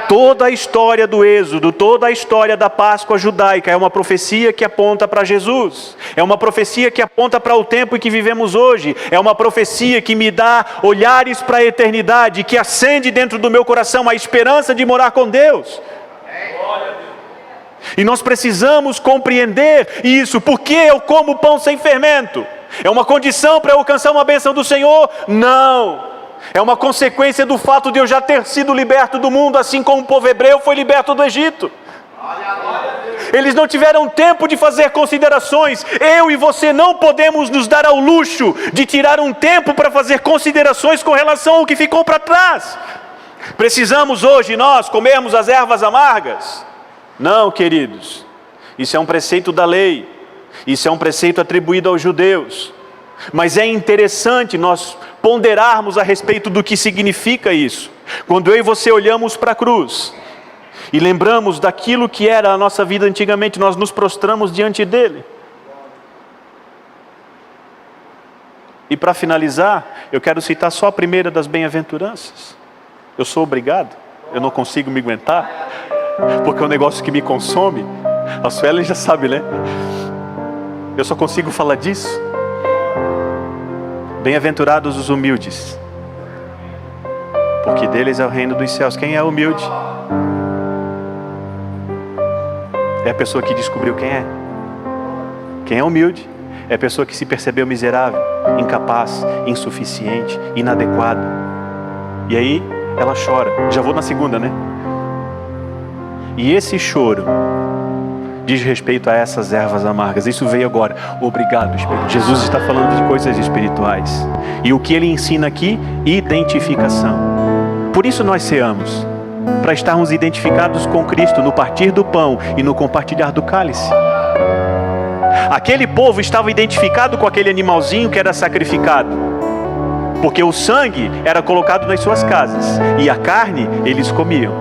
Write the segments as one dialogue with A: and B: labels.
A: Toda a história do Êxodo, toda a história da Páscoa judaica é uma profecia que aponta para Jesus. É uma profecia que aponta para o tempo em que vivemos hoje. É uma profecia que me dá olhares para a eternidade, que acende dentro do meu coração a esperança de morar com Deus. E nós precisamos compreender isso. Por que eu como pão sem fermento? É uma condição para eu alcançar uma bênção do Senhor? Não. É uma consequência do fato de eu já ter sido liberto do mundo, assim como o povo hebreu foi liberto do Egito. Eles não tiveram tempo de fazer considerações. Eu e você não podemos nos dar ao luxo de tirar um tempo para fazer considerações com relação ao que ficou para trás. Precisamos hoje nós comermos as ervas amargas? Não, queridos. Isso é um preceito da lei. Isso é um preceito atribuído aos judeus. Mas é interessante nós ponderarmos a respeito do que significa isso. Quando eu e você olhamos para a cruz e lembramos daquilo que era a nossa vida antigamente, nós nos prostramos diante dele. E para finalizar, eu quero citar só a primeira das bem-aventuranças. Eu sou obrigado, eu não consigo me aguentar, porque é um negócio que me consome. A Suelen já sabe, né? Eu só consigo falar disso. Bem-aventurados os humildes, porque deles é o reino dos céus. Quem é humilde? É a pessoa que descobriu quem é. Quem é humilde? É a pessoa que se percebeu miserável, incapaz, insuficiente, inadequado. E aí ela chora. Já vou na segunda, né? E esse choro diz respeito a essas ervas amargas. Isso veio agora. Obrigado, Espírito. Jesus está falando de coisas espirituais. E o que ele ensina aqui? Identificação. Por isso nós ceamos, para estarmos identificados com Cristo no partir do pão e no compartilhar do cálice. Aquele povo estava identificado com aquele animalzinho que era sacrificado, porque o sangue era colocado nas suas casas e a carne eles comiam.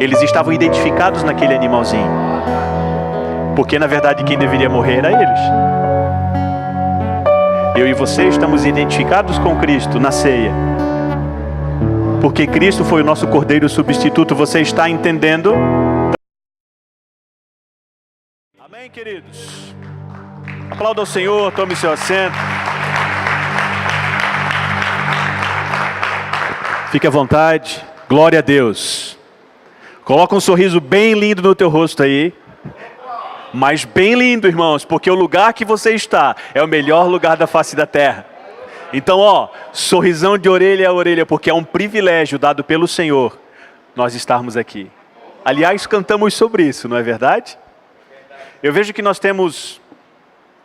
A: Eles estavam identificados naquele animalzinho, porque na verdade quem deveria morrer era eles. Eu e você estamos identificados com Cristo na ceia, porque Cristo foi o nosso cordeiro substituto. Você está entendendo? Amém, queridos? Aplauda ao Senhor, tome seu assento. Fique à vontade. Glória a Deus. Coloca um sorriso bem lindo no teu rosto aí. Mas bem lindo, irmãos, porque o lugar que você está é o melhor lugar da face da terra. Então, sorrisão de orelha a orelha, porque é um privilégio dado pelo Senhor nós estarmos aqui. Aliás, cantamos sobre isso, não é verdade? Eu vejo que nós temos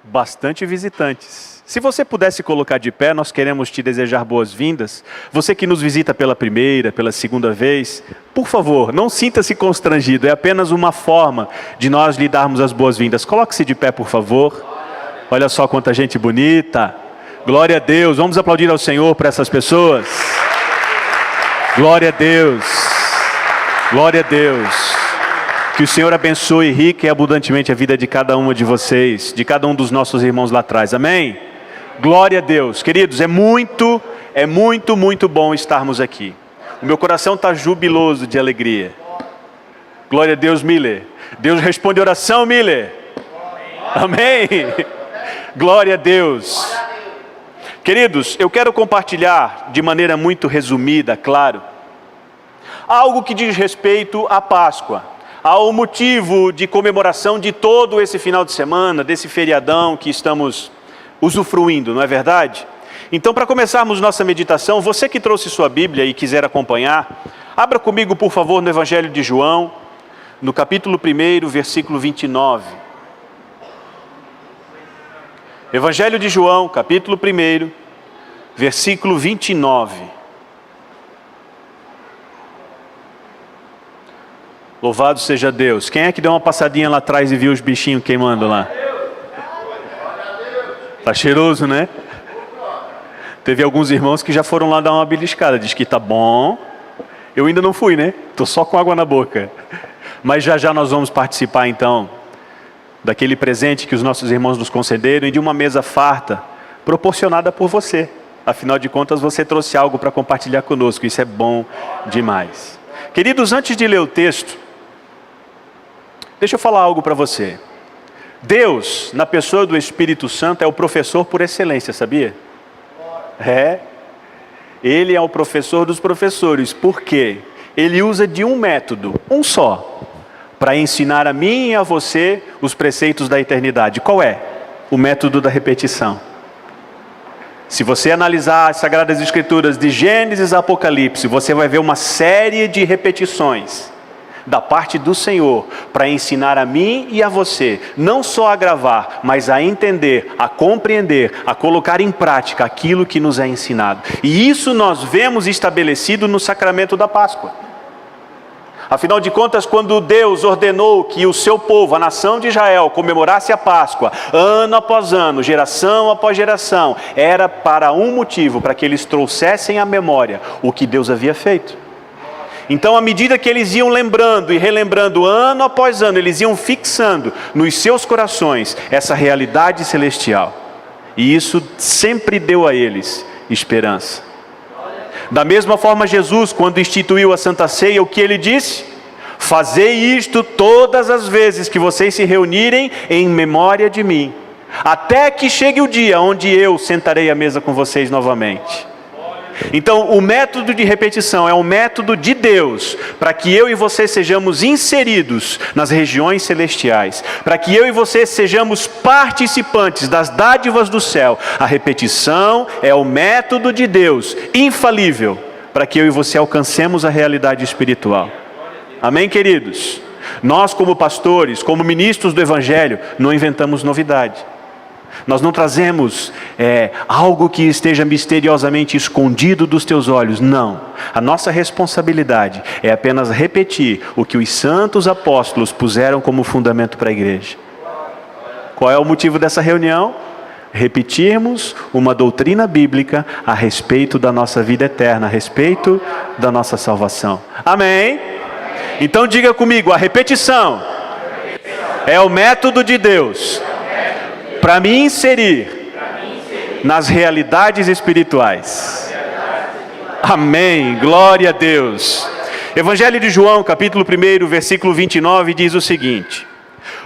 A: bastante visitantes. Se você pudesse colocar de pé, nós queremos te desejar boas-vindas. Você que nos visita pela primeira, pela segunda vez, por favor, não sinta-se constrangido. É apenas uma forma de nós lhe darmos as boas-vindas. Coloque-se de pé, por favor. Olha só quanta gente bonita. Glória a Deus. Vamos aplaudir ao Senhor para essas pessoas. Glória a Deus. Glória a Deus. Que o Senhor abençoe rica e abundantemente a vida de cada uma de vocês, de cada um dos nossos irmãos lá atrás. Amém? Glória a Deus. Queridos, é muito bom estarmos aqui. O meu coração está jubiloso de alegria. Glória a Deus, Miller. Deus responde oração, Miller. Amém? Glória a Deus. Queridos, eu quero compartilhar de maneira muito resumida, claro, algo que diz respeito à Páscoa, ao motivo de comemoração de todo esse final de semana, desse feriadão que estamos usufruindo, não é verdade? Então, para começarmos nossa meditação, você que trouxe sua Bíblia e quiser acompanhar, abra comigo, por favor, no Evangelho de João, no capítulo 1, versículo 29. Evangelho de João, capítulo 1, versículo 29. Louvado seja Deus. Quem é que deu uma passadinha lá atrás e viu os bichinhos queimando lá? Tá cheiroso, né? Teve alguns irmãos que já foram lá dar uma beliscada. Diz que tá bom. Eu ainda não fui, né? Tô só com água na boca. Mas já nós vamos participar então daquele presente que os nossos irmãos nos concederam e de uma mesa farta, proporcionada por você. Afinal de contas, você trouxe algo para compartilhar conosco. Isso é bom demais. Queridos, antes de ler o texto, deixa eu falar algo para você. Deus, na pessoa do Espírito Santo, é o professor por excelência, sabia? Ele é o professor dos professores. Por quê? Ele usa de um método, um só, para ensinar a mim e a você os preceitos da eternidade. Qual é? O método da repetição. Se você analisar as Sagradas Escrituras de Gênesis a Apocalipse, você vai ver uma série de repetições da parte do Senhor para ensinar a mim e a você, não só a gravar, mas a entender, a compreender, a colocar em prática aquilo que nos é ensinado. E isso nós vemos estabelecido no sacramento da Páscoa. Afinal de contas, quando Deus ordenou que o seu povo, a nação de Israel, comemorasse a Páscoa, ano após ano, geração após geração, era para um motivo, para que eles trouxessem à memória o que Deus havia feito. Então, à medida que eles iam lembrando e relembrando ano após ano, eles iam fixando nos seus corações essa realidade celestial. E isso sempre deu a eles esperança. Da mesma forma, Jesus, quando instituiu a Santa Ceia, o que ele disse? Fazei isto todas as vezes que vocês se reunirem em memória de mim, até que chegue o dia onde eu sentarei à mesa com vocês novamente. Então, o método de repetição é um método de Deus, para que eu e você sejamos inseridos nas regiões celestiais, para que eu e você sejamos participantes das dádivas do céu. A repetição é o método de Deus, infalível, para que eu e você alcancemos a realidade espiritual. Amém, queridos? Nós, como pastores, como ministros do Evangelho, não inventamos novidade. Nós não trazemos algo que esteja misteriosamente escondido dos teus olhos. Não. A nossa responsabilidade é apenas repetir o que os santos apóstolos puseram como fundamento para a igreja. Qual é o motivo dessa reunião? Repetirmos uma doutrina bíblica a respeito da nossa vida eterna, a respeito da nossa salvação. Amém? Então diga comigo, a repetição é o método de Deus para me inserir nas realidades espirituais. Amém, glória a Deus. Evangelho de João, capítulo 1, versículo 29, diz o seguinte: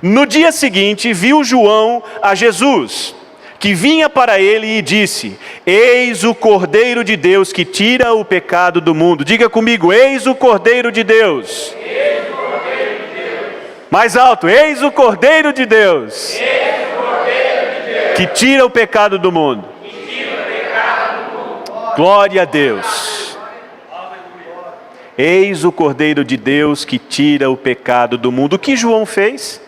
A: no dia seguinte, viu João a Jesus, que vinha para ele e disse: eis o Cordeiro de Deus que tira o pecado do mundo. Diga comigo, eis o Cordeiro de Deus. Eis o Cordeiro de Deus. Mais alto, eis o Cordeiro de Deus. Que tira o pecado do mundo. Glória a Deus. Eis o Cordeiro de Deus que tira o pecado do mundo. O que João fez?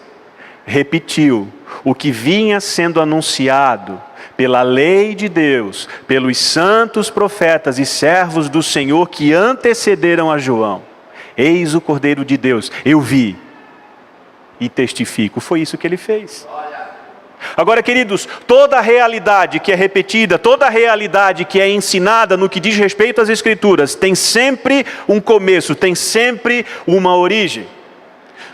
A: Repetiu o que vinha sendo anunciado pela lei de Deus, pelos santos profetas e servos do Senhor que antecederam a João. Eis o Cordeiro de Deus. Eu vi e testifico. Foi isso que ele fez. Agora, queridos, toda a realidade que é repetida, toda a realidade que é ensinada no que diz respeito às Escrituras, tem sempre um começo, tem sempre uma origem.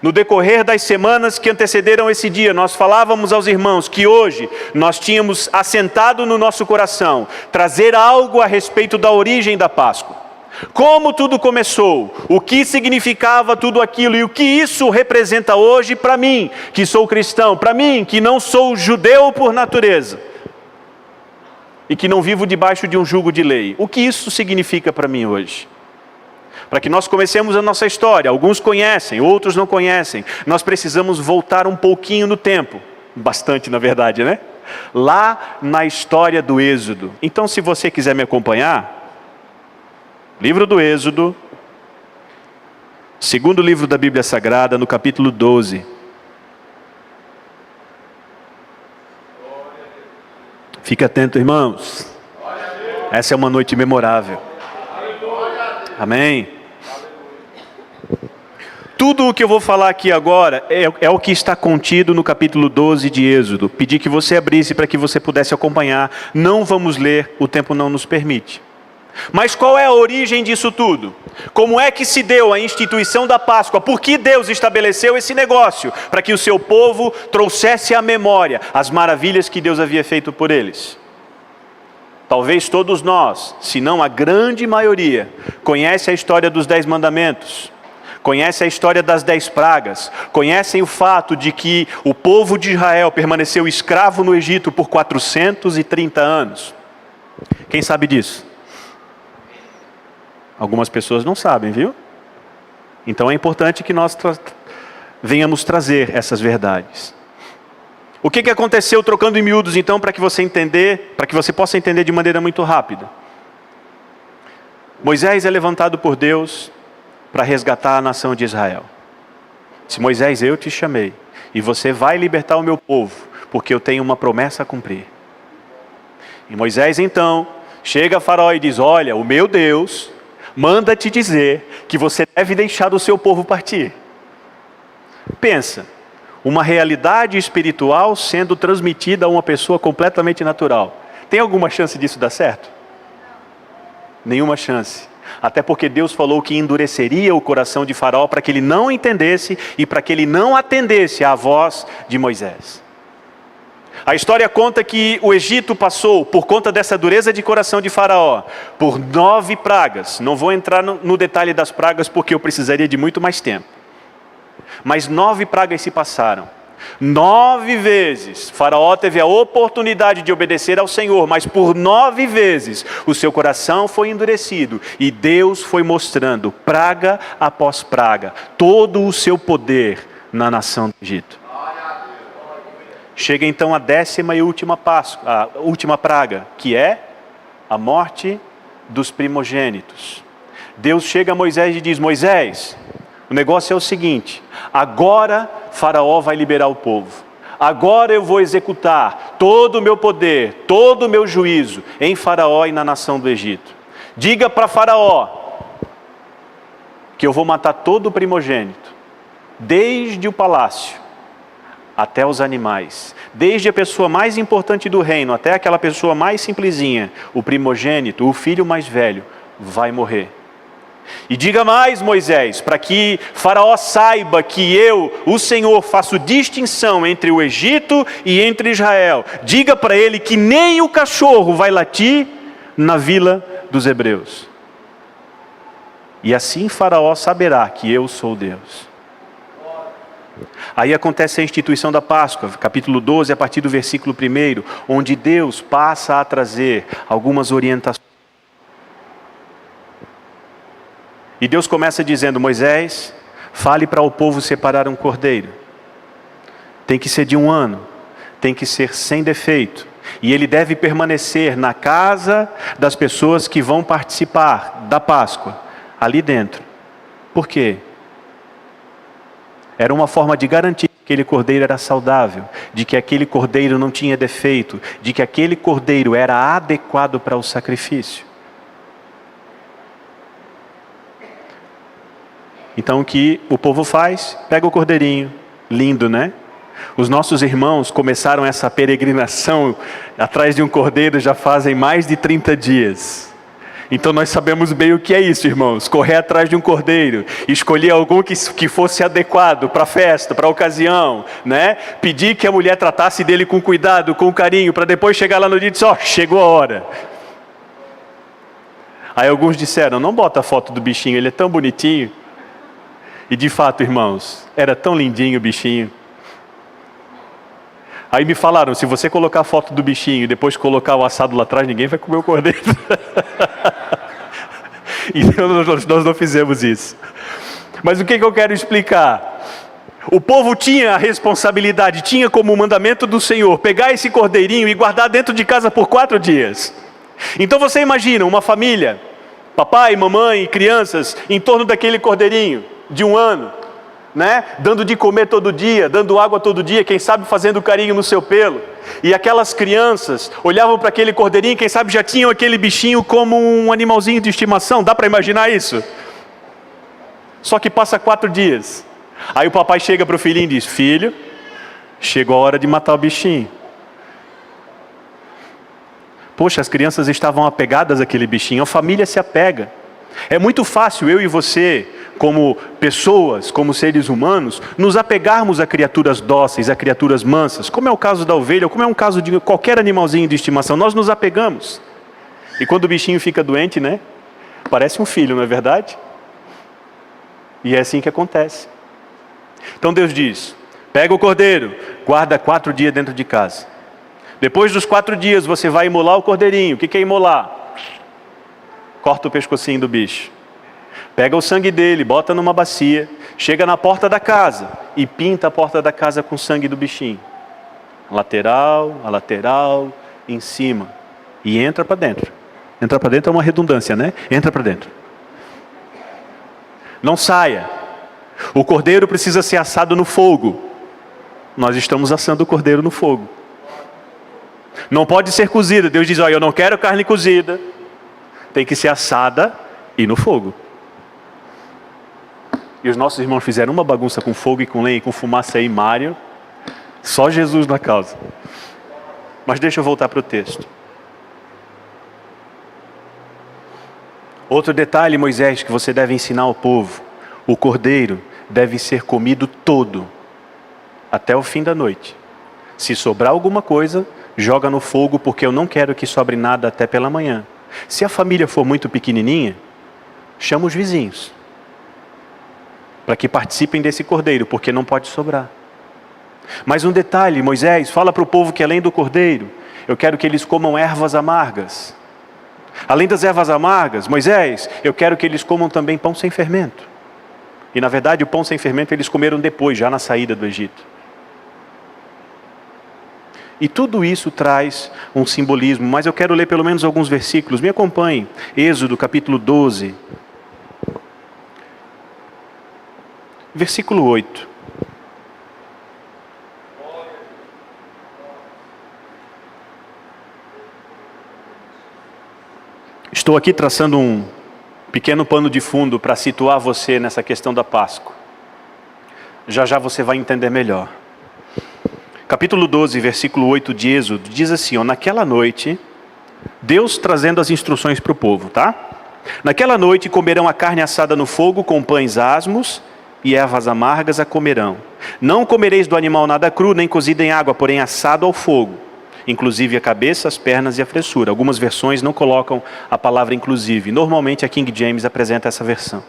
A: No decorrer das semanas que antecederam esse dia, nós falávamos aos irmãos que hoje nós tínhamos assentado no nosso coração trazer algo a respeito da origem da Páscoa. Como tudo começou, o que significava tudo aquilo e o que isso representa hoje para mim, que sou cristão, para mim, que não sou judeu por natureza e que não vivo debaixo de um jugo de lei. O que isso significa para mim hoje? Para que nós comecemos a nossa história, alguns conhecem, outros não conhecem, nós precisamos voltar um pouquinho no tempo, bastante na verdade, né? Lá na história do Êxodo. Então, se você quiser me acompanhar, livro do Êxodo, segundo livro da Bíblia Sagrada, no capítulo 12. Fique atento, irmãos. Essa é uma noite memorável. Amém? Tudo o que eu vou falar aqui agora é o que está contido no capítulo 12 de Êxodo. Pedi que você abrisse para que você pudesse acompanhar. Não vamos ler, o tempo não nos permite. Mas qual é a origem disso tudo? Como é que se deu a instituição da Páscoa? Por que Deus estabeleceu esse negócio? Para que o seu povo trouxesse à memória as maravilhas que Deus havia feito por eles. Talvez todos nós, se não a grande maioria, conhece a história dos 10 mandamentos. conhecem a história das 10 pragas, conhecem o fato de que o povo de Israel permaneceu escravo no Egito por 430 anos. Quem sabe disso? Algumas pessoas não sabem, viu? Então é importante que nós venhamos trazer essas verdades. O que aconteceu, trocando em miúdos, então, para que você possa entender de maneira muito rápida? Moisés é levantado por Deus para resgatar a nação de Israel. Disse: Moisés, eu te chamei, e você vai libertar o meu povo, porque eu tenho uma promessa a cumprir. E Moisés, então, chega a Faraó e diz: olha, o meu Deus manda te dizer que você deve deixar o seu povo partir. Pensa, uma realidade espiritual sendo transmitida a uma pessoa completamente natural. Tem alguma chance disso dar certo? Nenhuma chance. Até porque Deus falou que endureceria o coração de Faraó para que ele não entendesse e para que ele não atendesse à voz de Moisés. A história conta que o Egito passou, por conta dessa dureza de coração de Faraó, por 9 pragas. Não vou entrar no detalhe das pragas porque eu precisaria de muito mais tempo. Mas 9 pragas se passaram. 9 vezes Faraó teve a oportunidade de obedecer ao Senhor, mas por 9 vezes o seu coração foi endurecido e Deus foi mostrando, praga após praga, todo o seu poder na nação do Egito. Chega então a 10ª e última praga, que é a morte dos primogênitos. Deus chega a Moisés e diz: Moisés, o negócio é o seguinte: agora Faraó vai liberar o povo. Agora eu vou executar todo o meu poder, todo o meu juízo em Faraó e na nação do Egito. Diga para Faraó que eu vou matar todo o primogênito, desde o palácio até os animais, desde a pessoa mais importante do reino até aquela pessoa mais simplesinha, o primogênito, o filho mais velho, vai morrer. E diga mais, Moisés, para que Faraó saiba que eu, o Senhor, faço distinção entre o Egito e entre Israel. Diga para ele que nem o cachorro vai latir na vila dos hebreus. E assim Faraó saberá que eu sou Deus. Aí acontece a instituição da Páscoa, capítulo 12, a partir do versículo 1, onde Deus passa a trazer algumas orientações. E Deus começa dizendo: Moisés, fale para o povo separar um cordeiro. Tem que ser de 1 ano, tem que ser sem defeito. E ele deve permanecer na casa das pessoas que vão participar da Páscoa, ali dentro. Por quê? Era uma forma de garantir que aquele cordeiro era saudável, de que aquele cordeiro não tinha defeito, de que aquele cordeiro era adequado para o sacrifício. Então o que o povo faz? Pega o cordeirinho, lindo, né? Os nossos irmãos começaram essa peregrinação atrás de um cordeiro já fazem mais de 30 dias. Então nós sabemos bem o que é isso, irmãos. Correr atrás de um cordeiro, escolher algum que fosse adequado para a festa, para a ocasião, né? Pedir que a mulher tratasse dele com cuidado, com carinho, para depois chegar lá no dia e dizer: ó, chegou a hora. Aí alguns disseram: não bota a foto do bichinho, ele é tão bonitinho. E de fato, irmãos, era tão lindinho o bichinho. Aí me falaram: se você colocar a foto do bichinho e depois colocar o assado lá atrás, ninguém vai comer o cordeiro. Então nós não fizemos isso. Mas o que eu quero explicar? O povo tinha a responsabilidade, tinha como mandamento do Senhor pegar esse cordeirinho e guardar dentro de casa por 4 dias. Então você imagina uma família, papai, mamãe e crianças em torno daquele cordeirinho de 1 ano, né? Dando de comer todo dia, dando água todo dia, quem sabe fazendo carinho no seu pelo. E aquelas crianças olhavam para aquele cordeirinho, quem sabe já tinham aquele bichinho como um animalzinho de estimação. Dá para imaginar isso? Só que passa 4 dias. Aí o papai chega para o filhinho e diz: filho, chegou a hora de matar o bichinho. Poxa, as crianças estavam apegadas àquele bichinho. A família se apega. É muito fácil eu e você, como pessoas, como seres humanos, nos apegarmos a criaturas dóceis, a criaturas mansas, como é o caso da ovelha, como é um caso de qualquer animalzinho de estimação. Nós nos apegamos. E quando o bichinho fica doente, né? Parece um filho, não é verdade? E é assim que acontece. Então Deus diz, pega o cordeiro, guarda 4 dias dentro de casa. Depois dos 4 dias você vai imolar o cordeirinho. O que é imolar? Corta o pescocinho do bicho. Pega o sangue dele, bota numa bacia, chega na porta da casa e pinta a porta da casa com o sangue do bichinho. A lateral, em cima. E entra para dentro. Entrar para dentro é uma redundância, né? Entra para dentro. Não saia. O cordeiro precisa ser assado no fogo. Nós estamos assando o cordeiro no fogo. Não pode ser cozida. Deus diz, olha, eu não quero carne cozida. Tem que ser assada e no fogo. E os nossos irmãos fizeram uma bagunça com fogo e com lenha e com fumaça aí, Mário. Só Jesus na causa. Mas deixa eu voltar para o texto. Outro detalhe, Moisés, que você deve ensinar ao povo. O cordeiro deve ser comido todo, até o fim da noite. Se sobrar alguma coisa, joga no fogo, porque eu não quero que sobre nada até pela manhã. Se a família for muito pequenininha, chama os vizinhos, para que participem desse cordeiro, porque não pode sobrar. Mas um detalhe, Moisés, fala para o povo que além do cordeiro, eu quero que eles comam ervas amargas. Além das ervas amargas, Moisés, eu quero que eles comam também pão sem fermento. E na verdade o pão sem fermento eles comeram depois, já na saída do Egito. E tudo isso traz um simbolismo, mas eu quero ler pelo menos alguns versículos. Me acompanhe, Êxodo capítulo 12, versículo 8. Estou aqui traçando um pequeno pano de fundo para situar você nessa questão da Páscoa. Já já você vai entender melhor. Capítulo 12, versículo 8 de Êxodo, diz assim, naquela noite, Deus trazendo as instruções para o povo, tá? Naquela noite comerão a carne assada no fogo com pães asmos e ervas amargas a comerão. Não comereis do animal nada cru, nem cozido em água, porém assado ao fogo. Inclusive a cabeça, as pernas e a fressura. Algumas versões não colocam a palavra inclusive. Normalmente a King James apresenta essa versão.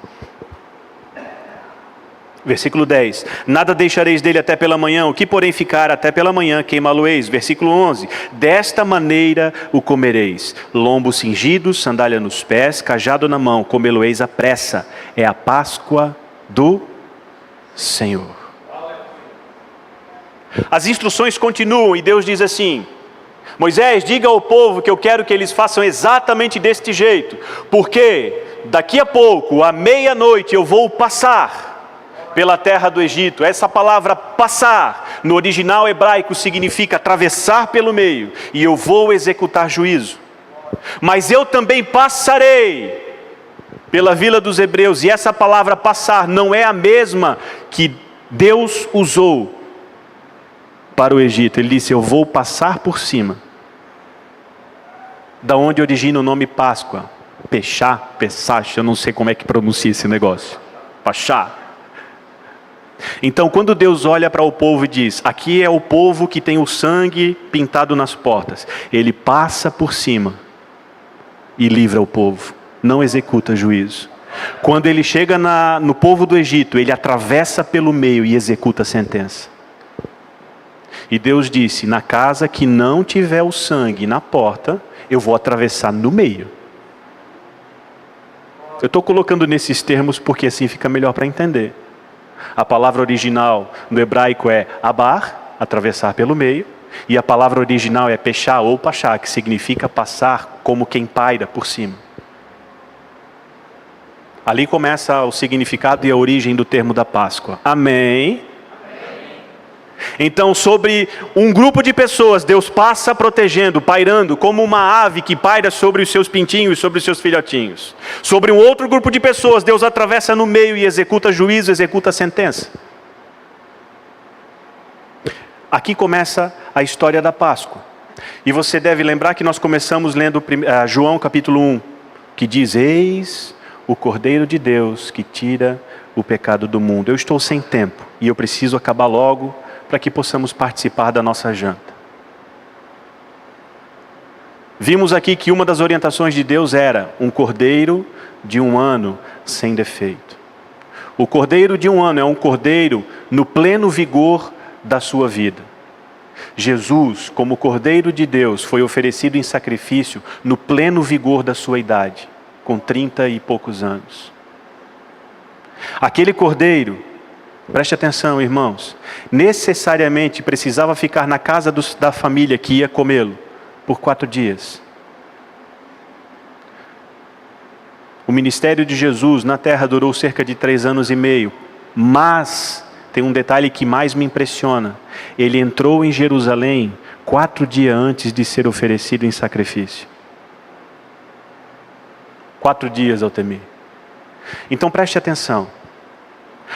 A: Versículo 10. Nada deixareis dele até pela manhã, o que porém ficar até pela manhã, queimá-lo-eis. Versículo 11. Desta maneira o comereis. Lombo cingido, sandália nos pés, cajado na mão, comê-lo-eis à pressa. É a Páscoa do Senhor. As instruções continuam e Deus diz assim, Moisés, diga ao povo que eu quero que eles façam exatamente deste jeito, porque daqui a pouco, à meia-noite, eu vou passar pela terra do Egito. Essa palavra passar, no original hebraico, significa atravessar pelo meio, e eu vou executar juízo. Mas eu também passarei pela vila dos hebreus, e essa palavra passar não é a mesma que Deus usou para o Egito. Ele disse, eu vou passar por cima. Da onde origina o nome Páscoa? Pechá, Pesach, eu não sei como é que pronuncia esse negócio. Pachá. Então quando Deus olha para o povo e diz, aqui é o povo que tem o sangue pintado nas portas. Ele passa por cima e livra o povo. Não executa juízo. Quando ele chega no povo do Egito, ele atravessa pelo meio e executa a sentença. E Deus disse, na casa que não tiver o sangue na porta, eu vou atravessar no meio. Eu estou colocando nesses termos porque assim fica melhor para entender. A palavra original no hebraico é abar, atravessar pelo meio. E a palavra original é pechá ou pachá, que significa passar como quem paira por cima. Ali começa o significado e a origem do termo da Páscoa. Amém? Então sobre um grupo de pessoas, Deus passa protegendo, pairando, como uma ave que paira sobre os seus pintinhos e sobre os seus filhotinhos. Sobre um outro grupo de pessoas, Deus atravessa no meio e executa juízo, executa sentença. Aqui começa a história da Páscoa. E você deve lembrar que nós começamos lendo João capítulo 1, que diz, eis o Cordeiro de Deus que tira o pecado do mundo. Eu estou sem tempo e eu preciso acabar logo, para que possamos participar da nossa janta. Vimos aqui que uma das orientações de Deus era um cordeiro de 1 ano sem defeito. O cordeiro de um ano é um cordeiro no pleno vigor da sua vida. Jesus, como cordeiro de Deus, foi oferecido em sacrifício no pleno vigor da sua idade, com 30 e poucos anos. Aquele cordeiro, preste atenção, irmãos, necessariamente precisava ficar na casa da família que ia comê-lo por 4 dias. O ministério de Jesus na terra durou cerca de 3 anos e meio, mas tem um detalhe que mais me impressiona. Ele entrou em Jerusalém 4 dias antes de ser oferecido em sacrifício. 4 dias, Altemir. Então preste atenção.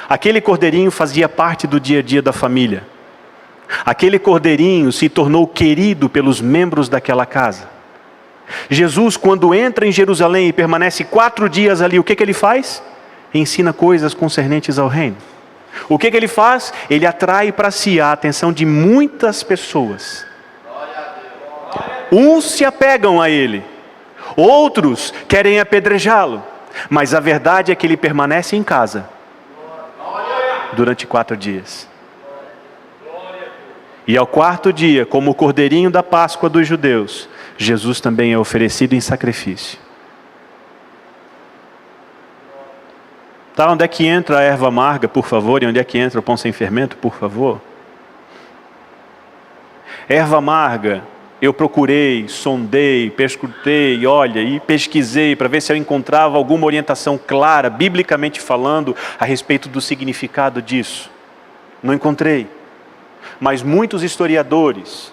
A: Aquele cordeirinho fazia parte do dia a dia da família. Aquele cordeirinho se tornou querido pelos membros daquela casa. Jesus, quando entra em Jerusalém e permanece 4 dias ali, o que ele faz? Ensina coisas concernentes ao reino. O que ele faz? Ele atrai para si a atenção de muitas pessoas. Uns se apegam a ele, outros querem apedrejá-lo, mas a verdade é que ele permanece em casa durante 4 dias. E ao 4º dia, como o cordeirinho da Páscoa dos judeus, Jesus também é oferecido em sacrifício. Tá, onde é que entra a erva amarga, por favor? E onde é que entra o pão sem fermento, por favor? Erva amarga, eu procurei, sondei, perscrutei, olha, e pesquisei para ver se eu encontrava alguma orientação clara, biblicamente falando, a respeito do significado disso. Não encontrei. Mas muitos historiadores,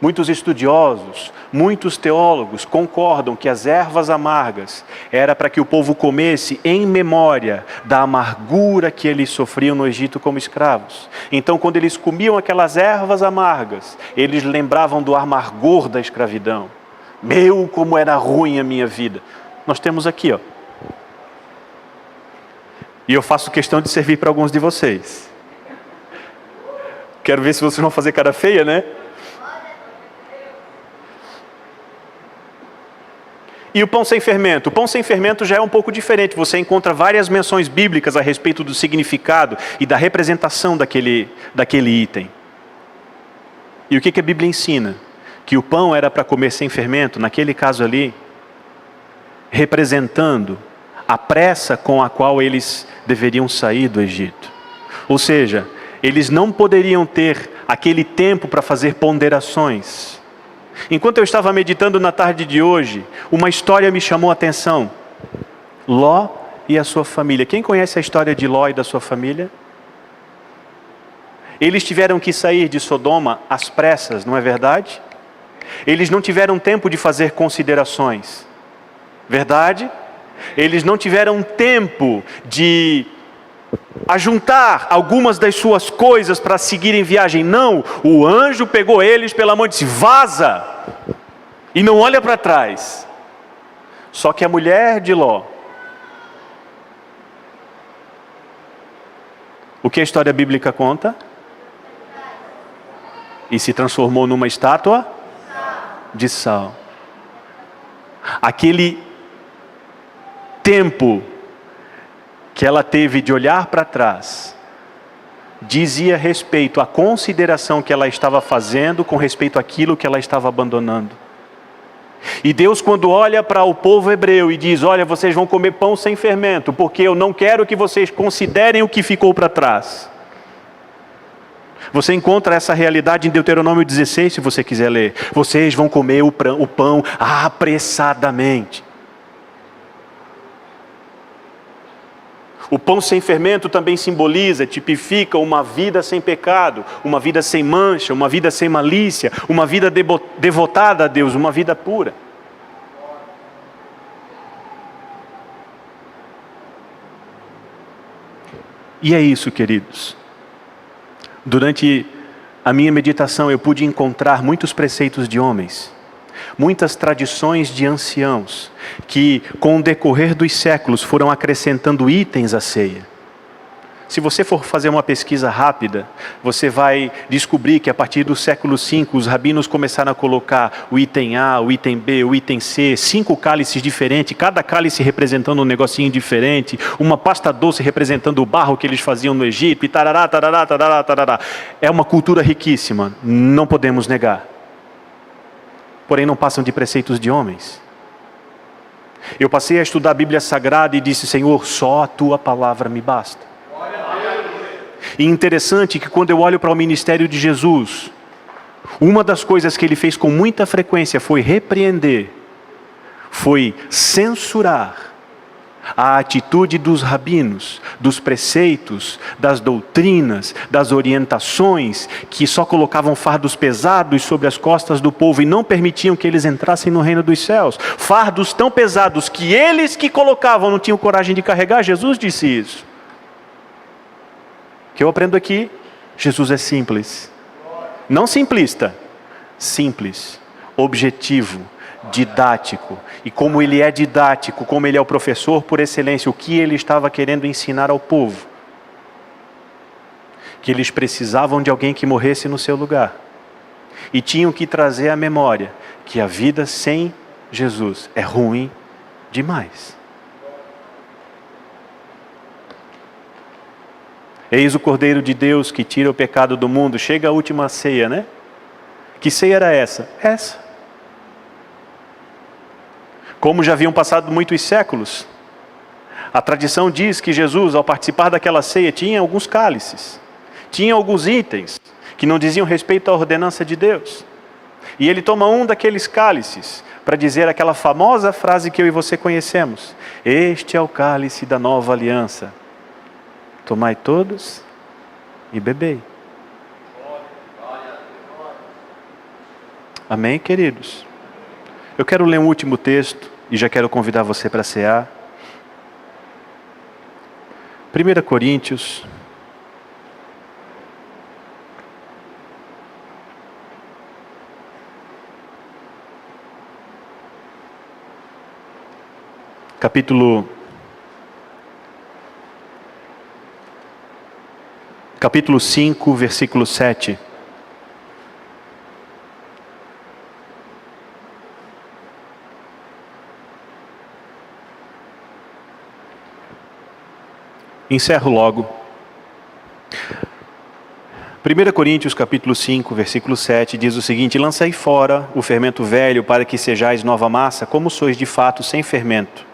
A: muitos estudiosos, muitos teólogos concordam que as ervas amargas era para que o povo comesse em memória da amargura que eles sofriam no Egito como escravos. Então, quando eles comiam aquelas ervas amargas, eles lembravam do amargor da escravidão. Meu, como era ruim a minha vida. Nós temos aqui, ó. E eu faço questão de servir para alguns de vocês. Quero ver se vocês vão fazer cara feia, né? E o pão sem fermento? O pão sem fermento já é um pouco diferente. Você encontra várias menções bíblicas a respeito do significado e da representação daquele item. E o que a Bíblia ensina? Que o pão era para comer sem fermento, naquele caso ali, representando a pressa com a qual eles deveriam sair do Egito. Ou seja, eles não poderiam ter aquele tempo para fazer ponderações. Enquanto eu estava meditando na tarde de hoje, uma história me chamou a atenção. Ló e a sua família. Quem conhece a história de Ló e da sua família? Eles tiveram que sair de Sodoma às pressas, não é verdade? Eles não tiveram tempo de fazer considerações. Verdade? Eles não tiveram tempo de ajuntar algumas das suas coisas para seguir em viagem. Não, o anjo pegou eles pela mão e disse: vaza, e não olha para trás. Só que a mulher de Ló, o que a história bíblica conta? E se transformou numa estátua de sal. Aquele tempo que ela teve de olhar para trás, dizia respeito à consideração que ela estava fazendo com respeito àquilo que ela estava abandonando. E Deus, quando olha para o povo hebreu e diz: olha, vocês vão comer pão sem fermento, porque eu não quero que vocês considerem o que ficou para trás. Você encontra essa realidade em Deuteronômio 16, se você quiser ler. Vocês vão comer o pão apressadamente. O pão sem fermento também simboliza, tipifica uma vida sem pecado, uma vida sem mancha, uma vida sem malícia, uma vida devotada a Deus, uma vida pura. E é isso, queridos. Durante a minha meditação eu pude encontrar muitos preceitos de homens, muitas tradições de anciãos, que com o decorrer dos séculos foram acrescentando itens à ceia. Se você for fazer uma pesquisa rápida, você vai descobrir que a partir do século V, os rabinos começaram a colocar o item A, o item B, o item C, 5 cálices diferentes, cada cálice representando um negocinho diferente, uma pasta doce representando o barro que eles faziam no Egito, e tarará, tarará, tarará, tarará. É uma cultura riquíssima, não podemos negar. Porém, não passam de preceitos de homens. Eu passei a estudar a Bíblia Sagrada e disse: Senhor, só a Tua palavra me basta. E interessante que quando eu olho para o ministério de Jesus, uma das coisas que Ele fez com muita frequência foi repreender, foi censurar a atitude dos rabinos, dos preceitos, das doutrinas, das orientações, que só colocavam fardos pesados sobre as costas do povo e não permitiam que eles entrassem no reino dos céus. Fardos tão pesados que eles que colocavam não tinham coragem de carregar. Jesus disse isso. O que eu aprendo aqui? Jesus é simples. Não simplista, simples, objetivo, didático. E como Ele é didático, como Ele é o professor por excelência, o que Ele estava querendo ensinar ao povo? Que eles precisavam de alguém que morresse no seu lugar. E tinham que trazer à memória que a vida sem Jesus é ruim demais. Eis o Cordeiro de Deus que tira o pecado do mundo. Chega a última ceia, né? Que ceia era essa? Essa. Como já haviam passado muitos séculos, a tradição diz que Jesus, ao participar daquela ceia, tinha alguns cálices, tinha alguns itens que não diziam respeito à ordenança de Deus. E Ele toma um daqueles cálices para dizer aquela famosa frase que eu e você conhecemos: este é o cálice da nova aliança. Tomai todos e bebei. Amém, queridos? Eu quero ler um último texto e já quero convidar você para cear. 1 Coríntios, capítulo 5, versículo 7. Encerro logo. 1 Coríntios capítulo 5, versículo 7 diz o seguinte: lançai fora o fermento velho para que sejais nova massa, como sois de fato sem fermento.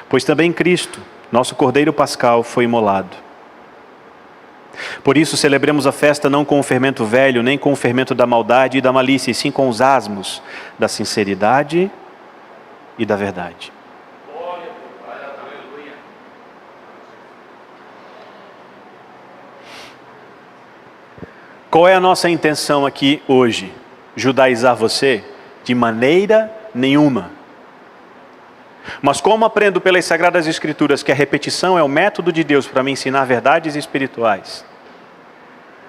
A: Pois também Cristo, nosso Cordeiro Pascal, foi imolado. Por isso celebremos a festa não com o fermento velho, nem com o fermento da maldade e da malícia, e sim com os asmos da sinceridade e da verdade. Qual é a nossa intenção aqui hoje? Judaizar você? De maneira nenhuma. Mas como aprendo pelas Sagradas Escrituras que a repetição é o método de Deus para me ensinar verdades espirituais,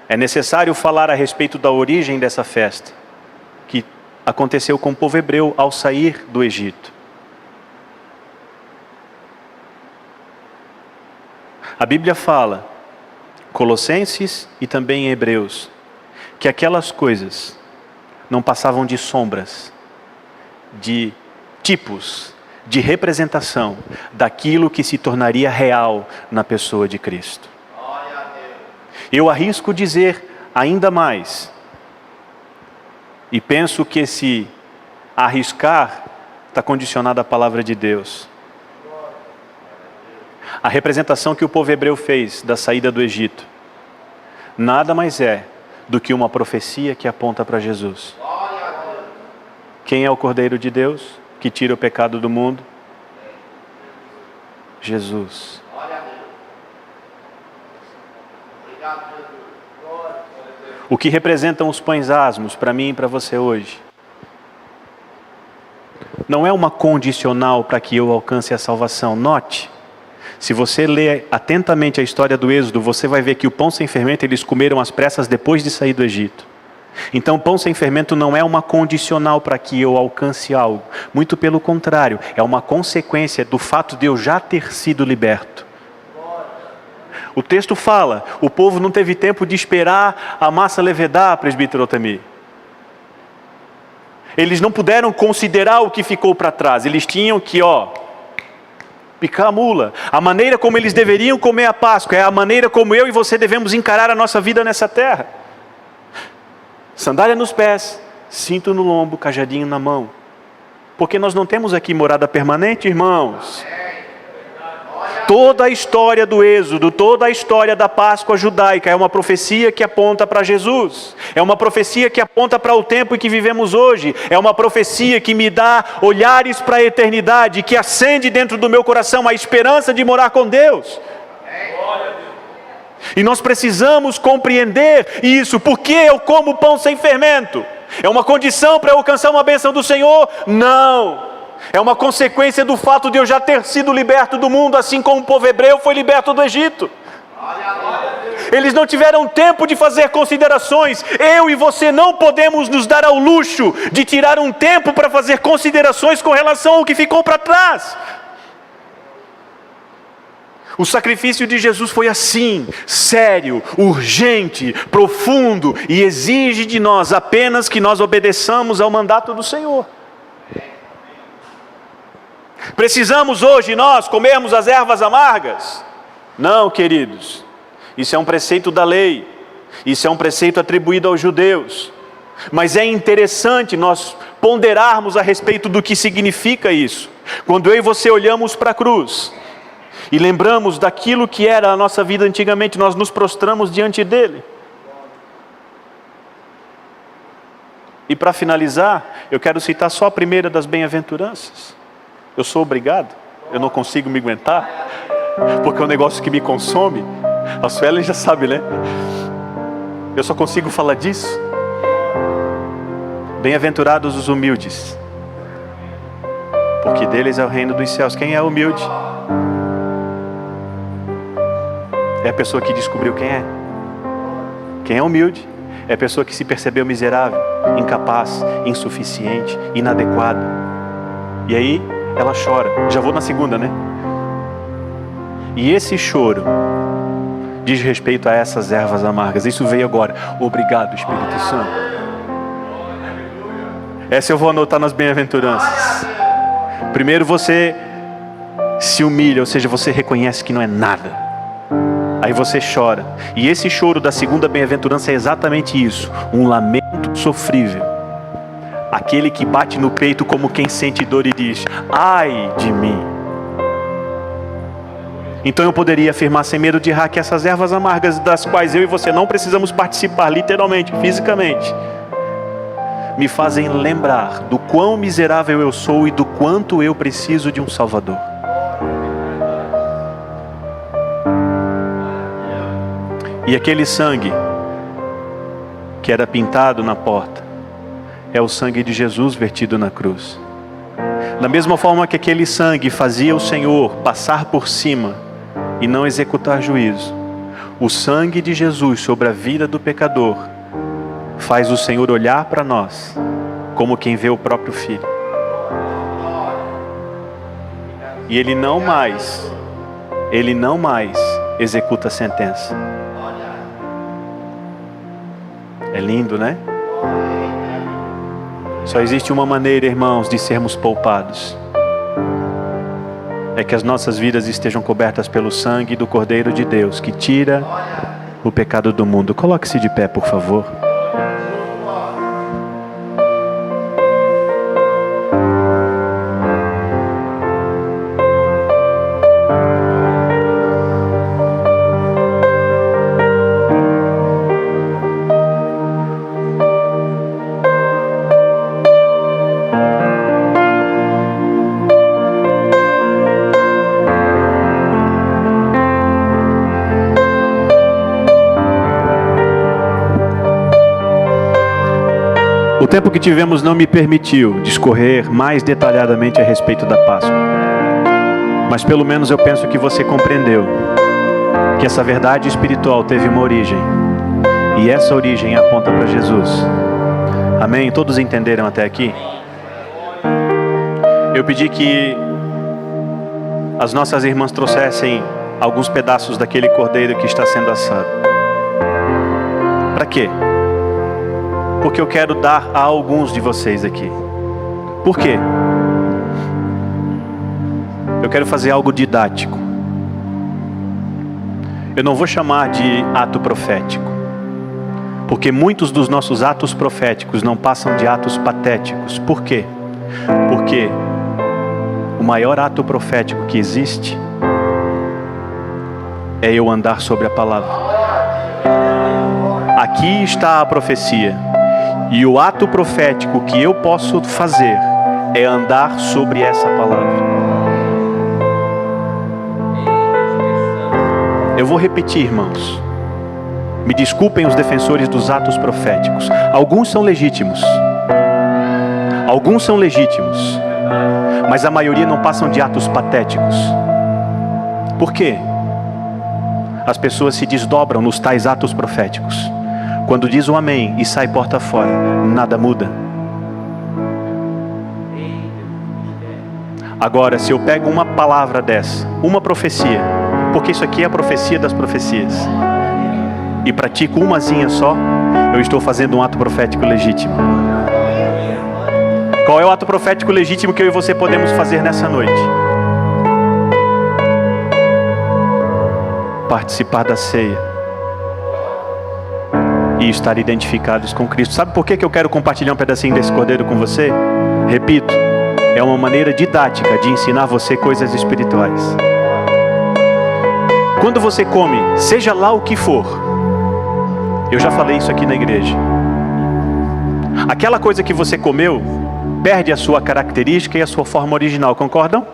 A: é necessário falar a respeito da origem dessa festa, que aconteceu com o povo hebreu ao sair do Egito. A Bíblia fala, Colossenses e também em Hebreus, que aquelas coisas não passavam de sombras, de tipos, de representação daquilo que se tornaria real na pessoa de Cristo. Eu arrisco dizer ainda mais, e penso que esse arriscar está condicionado à palavra de Deus. A representação que o povo hebreu fez da saída do Egito nada mais é do que uma profecia que aponta para Jesus. Quem é o Cordeiro de Deus que tira o pecado do mundo? Jesus. O que representam os pães asmos para mim e para você hoje? Não é uma condicional para que eu alcance a salvação. Note, se você ler atentamente a história do Êxodo, você vai ver que o pão sem fermento eles comeram às pressas depois de sair do Egito. Então, pão sem fermento não é uma condicional para que eu alcance algo. Muito pelo contrário, é uma consequência do fato de eu já ter sido liberto. O texto fala, o povo não teve tempo de esperar a massa levedar, presbítero Otami. Eles não puderam considerar o que ficou para trás. Eles tinham que, picar a mula. A maneira como eles deveriam comer a Páscoa é a maneira como eu e você devemos encarar a nossa vida nessa terra. Sandália nos pés, cinto no lombo, cajadinho na mão. Porque nós não temos aqui morada permanente, irmãos. Toda a história do Êxodo, toda a história da Páscoa judaica é uma profecia que aponta para Jesus. É uma profecia que aponta para o tempo em que vivemos hoje. É uma profecia que me dá olhares para a eternidade, que acende dentro do meu coração a esperança de morar com Deus. E nós precisamos compreender isso. Por que eu como pão sem fermento? É uma condição para eu alcançar uma bênção do Senhor? Não. É uma consequência do fato de eu já ter sido liberto do mundo, assim como o povo hebreu foi liberto do Egito. Eles não tiveram tempo de fazer considerações. Eu e você não podemos nos dar ao luxo de tirar um tempo para fazer considerações com relação ao que ficou para trás. O sacrifício de Jesus foi assim, sério, urgente, profundo, e exige de nós apenas que nós obedeçamos ao mandato do Senhor. Precisamos hoje nós comermos as ervas amargas? Não, queridos. Isso é um preceito da lei. Isso é um preceito atribuído aos judeus. Mas é interessante nós ponderarmos a respeito do que significa isso. Quando eu e você olhamos para a cruz e lembramos daquilo que era a nossa vida antigamente, nós nos prostramos diante dele. E para finalizar, eu quero citar só a primeira das bem-aventuranças. Eu sou obrigado, eu não consigo me aguentar, porque é um negócio que me consome. A Suelen já sabe, né? Eu só consigo falar disso. Bem-aventurados os humildes, porque deles é o reino dos céus. Quem é humilde? É a pessoa que descobriu quem é. Quem é humilde? É a pessoa que se percebeu miserável, incapaz, insuficiente, inadequado. E aí ela chora. Já vou na segunda, né? E esse choro diz respeito a essas ervas amargas. Isso veio agora. Obrigado, Espírito Santo. Essa eu vou anotar nas bem-aventuranças. Primeiro você se humilha, ou seja, você reconhece que não é nada. Aí você chora. E esse choro da segunda bem-aventurança é exatamente isso. Um lamento sofrível. Aquele que bate no peito como quem sente dor e diz: ai de mim. Então eu poderia afirmar sem medo de errar que essas ervas amargas, das quais eu e você não precisamos participar literalmente, fisicamente, me fazem lembrar do quão miserável eu sou e do quanto eu preciso de um Salvador. E aquele sangue que era pintado na porta é o sangue de Jesus vertido na cruz. Da mesma forma que aquele sangue fazia o Senhor passar por cima e não executar juízo, o sangue de Jesus sobre a vida do pecador faz o Senhor olhar para nós como quem vê o próprio Filho. E Ele não mais executa a sentença. É lindo, né? Só existe uma maneira, irmãos, de sermos poupados. É que as nossas vidas estejam cobertas pelo sangue do Cordeiro de Deus, que tira o pecado do mundo. Coloque-se de pé, por favor. O tempo que tivemos não me permitiu discorrer mais detalhadamente a respeito da Páscoa. Mas pelo menos eu penso que você compreendeu que essa verdade espiritual teve uma origem. E essa origem aponta para Jesus. Amém? Todos entenderam até aqui? Eu pedi que as nossas irmãs trouxessem alguns pedaços daquele cordeiro que está sendo assado. Para quê? Porque eu quero dar a alguns de vocês aqui. Por quê? Eu quero fazer algo didático. Eu não vou chamar de ato profético, porque muitos dos nossos atos proféticos não passam de atos patéticos. Por quê? Porque o maior ato profético que existe é eu andar sobre a palavra. Aqui está a profecia. E o ato profético que eu posso fazer é andar sobre essa palavra. Eu vou repetir, irmãos. Me desculpem os defensores dos atos proféticos. Alguns são legítimos. Alguns são legítimos. Mas a maioria não passam de atos patéticos. Por quê? As pessoas se desdobram nos tais atos proféticos. Quando diz o amém e sai porta fora, nada muda. Agora, se eu pego uma palavra dessa, uma profecia, porque isso aqui é a profecia das profecias, e pratico umazinha só, eu estou fazendo um ato profético legítimo. Qual é o ato profético legítimo que eu e você podemos fazer nessa noite? Participar da ceia e estar identificados com Cristo. Sabe por que eu quero compartilhar um pedacinho desse cordeiro com você? Repito, é uma maneira didática de ensinar você coisas espirituais. Quando você come, seja lá o que for, eu já falei isso aqui na igreja, aquela coisa que você comeu perde a sua característica e a sua forma original, concordam?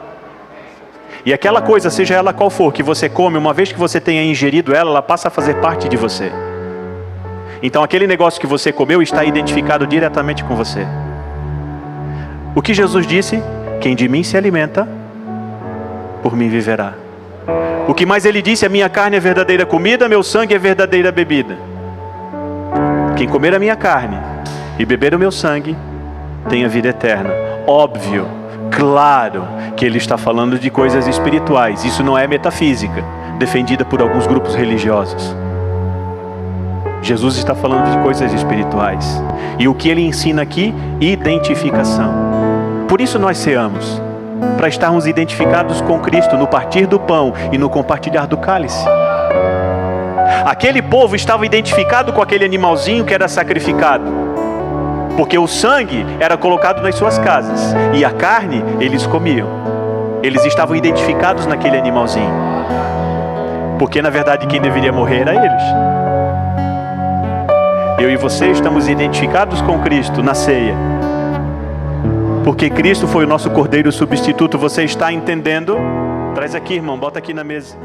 A: E aquela coisa, seja ela qual for, que você come, uma vez que você tenha ingerido ela, ela passa a fazer parte de você. Então aquele negócio que você comeu está identificado diretamente com você. O que Jesus disse? Quem de mim se alimenta, por mim viverá. O que mais ele disse? A minha carne é verdadeira comida, meu sangue é verdadeira bebida. Quem comer a minha carne e beber o meu sangue, tem a vida eterna. Óbvio, claro que ele está falando de coisas espirituais. Isso não é metafísica, defendida por alguns grupos religiosos. Jesus está falando de coisas espirituais. E o que ele ensina aqui? Identificação. Por isso nós ceamos, para estarmos identificados com Cristo no partir do pão e no compartilhar do cálice. Aquele povo estava identificado com aquele animalzinho que era sacrificado, porque o sangue era colocado nas suas casas e a carne eles comiam. Eles estavam identificados naquele animalzinho, porque na verdade quem deveria morrer era eles. Eu e você estamos identificados com Cristo na ceia, porque Cristo foi o nosso cordeiro substituto. Você está entendendo? Traz aqui, irmão, bota aqui na mesa.